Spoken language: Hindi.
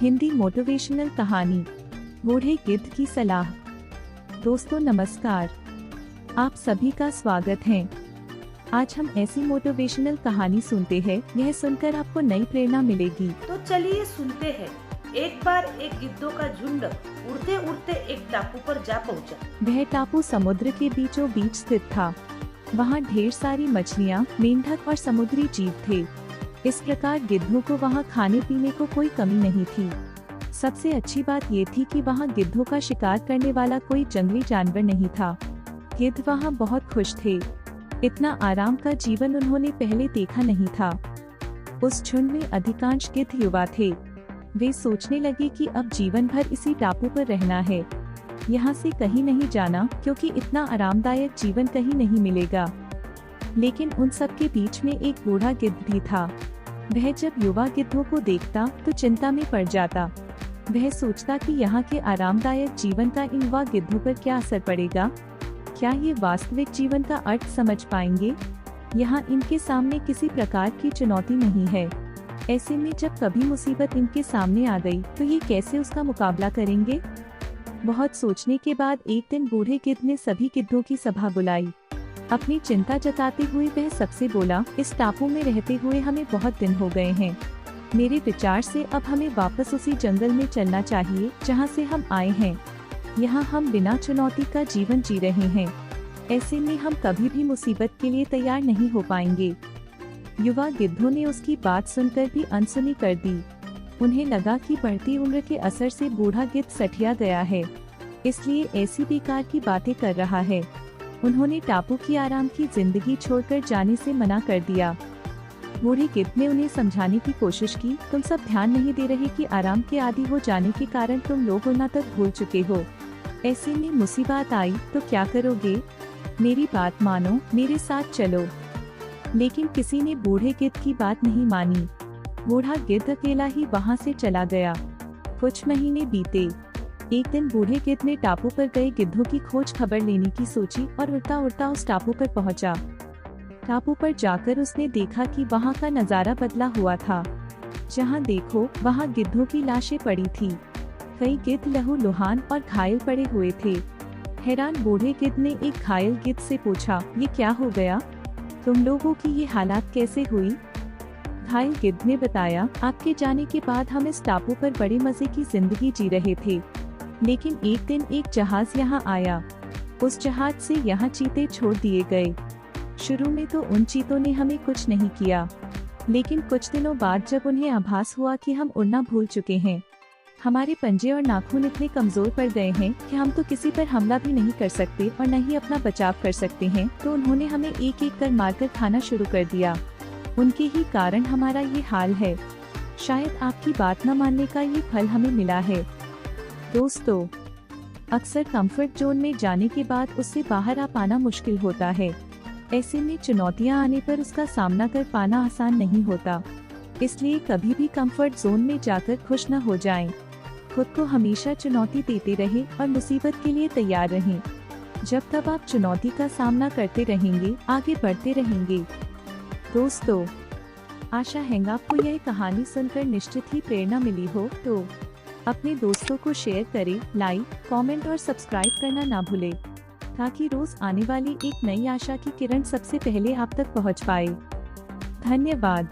हिंदी मोटिवेशनल कहानी बूढ़े गिद्ध की सलाह। दोस्तों नमस्कार, आप सभी का स्वागत है। आज हम ऐसी मोटिवेशनल कहानी सुनते हैं, यह सुनकर आपको नई प्रेरणा मिलेगी। तो चलिए सुनते हैं। एक बार एक गिद्धों का झुंड उड़ते उड़ते एक टापू पर जा पहुंचा। वह टापू समुद्र के बीचों बीच स्थित था। वहाँ ढेर सारी मछलियाँ, मेंढक और समुद्री जीव थे। इस प्रकार गिद्धों को वहाँ खाने पीने को कोई कमी नहीं थी। सबसे अच्छी बात ये थी कि वहाँ गिद्धों का शिकार करने वाला कोई जंगली जानवर नहीं था। गिद्ध वहाँ बहुत खुश थे। इतना आराम का जीवन उन्होंने पहले देखा नहीं था। उस झुंड में अधिकांश गिद्ध युवा थे। वे सोचने लगे कि अब जीवन भर इसी टापू पर रहना है, यहाँ से कहीं नहीं जाना, क्योंकि इतना आरामदायक जीवन कहीं नहीं मिलेगा। लेकिन उन सब के बीच में एक बूढ़ा गिद्ध भी था। वह जब युवा गिद्धों को देखता तो चिंता में पड़ जाता। वह सोचता कि यहाँ के आरामदायक जीवन का इन युवा गिद्धों पर क्या असर पड़ेगा। क्या ये वास्तविक जीवन का अर्थ समझ पाएंगे? यहाँ इनके सामने किसी प्रकार की चुनौती नहीं है। ऐसे में जब कभी मुसीबत इनके सामने आ गई तो ये कैसे उसका मुकाबला करेंगे? बहुत सोचने के बाद एक दिन बूढ़े गिद्ध ने सभी गिद्धों की सभा बुलाई। अपनी चिंता जताते हुए वह सबसे बोला, इस टापू में रहते हुए हमें बहुत दिन हो गए हैं। मेरे विचार से अब हमें वापस उसी जंगल में चलना चाहिए जहाँ से हम आए हैं। यहाँ हम बिना चुनौती का जीवन जी रहे हैं। ऐसे में हम कभी भी मुसीबत के लिए तैयार नहीं हो पाएंगे। युवा गिद्धों ने उसकी बात सुनकर भी अनसुनी कर दी। उन्हें लगा कि बढ़ती उम्र के असर से बूढ़ा गिद्ध सठिया गया है, इसलिए ऐसी बेकार की बातें कर रहा है। उन्होंने टापू की आराम की जिंदगी छोड़कर जाने से मना कर दिया। बूढ़े गिद्ध ने उन्हें समझाने की कोशिश की, तुम सब ध्यान नहीं दे रहे कि आराम के आदी हो जाने के कारण तुम लोग उन्ना तक भूल चुके हो। ऐसे में मुसीबत आई तो क्या करोगे? मेरी बात मानो, मेरे साथ चलो। लेकिन किसी ने बूढ़े गिद्ध की बात नहीं मानी। बूढ़ा गिद्ध अकेला ही वहाँ से चला गया। कुछ महीने बीते। एक दिन बूढ़े गिद्ध ने टापू पर गए गिद्धों की खोज खबर लेने की सोची और उड़ता उड़ता उस टापू पर पहुंचा। टापू पर जाकर उसने देखा कि वहाँ का नजारा बदला हुआ था। जहाँ देखो वहाँ गिद्धों की लाशें पड़ी थी। कई गिद्ध लहूलुहान और घायल पड़े हुए थे। हैरान बूढ़े गिद्ध ने एक घायल गिद्ध से पूछा, ये क्या हो गया? तुम लोगों की ये हालात कैसे हुई? घायल गिद्ध ने बताया, आपके जाने के बाद हम इस टापू पर बड़े मजे की जिंदगी जी रहे थे। लेकिन एक दिन एक जहाज यहाँ आया। उस जहाज से यहाँ चीते छोड़ दिए गए। शुरू में तो उन चीतों ने हमें कुछ नहीं किया, लेकिन कुछ दिनों बाद जब उन्हें आभास हुआ कि हम उड़ना भूल चुके हैं, हमारे पंजे और नाखून इतने कमजोर पड़ गए हैं कि हम तो किसी पर हमला भी नहीं कर सकते और न ही अपना बचाव कर सकते हैं, तो उन्होंने हमें एक एक कर मारकर खाना शुरू कर दिया। उनके ही कारण हमारा ये हाल है। शायद आपकी बात न मानने का ये फल हमें मिला है। दोस्तों, अक्सर कंफर्ट जोन में जाने के बाद उससे बाहर आ पाना मुश्किल होता है। ऐसे में चुनौतियां आने पर उसका सामना कर पाना आसान नहीं होता। इसलिए कभी भी कंफर्ट जोन में जाकर खुश न हो जाएं। खुद को हमेशा चुनौती देते रहें और मुसीबत के लिए तैयार रहें। जब तक आप चुनौती का सामना करते रहेंगे, आगे बढ़ते रहेंगे। दोस्तों, आशा है आपको यह कहानी सुनकर निश्चित ही प्रेरणा मिली हो। तो अपने दोस्तों को शेयर करें, लाइक, कमेंट और सब्सक्राइब करना ना भूलें, ताकि रोज आने वाली एक नई आशा की किरण सबसे पहले आप तक पहुंच पाए। धन्यवाद।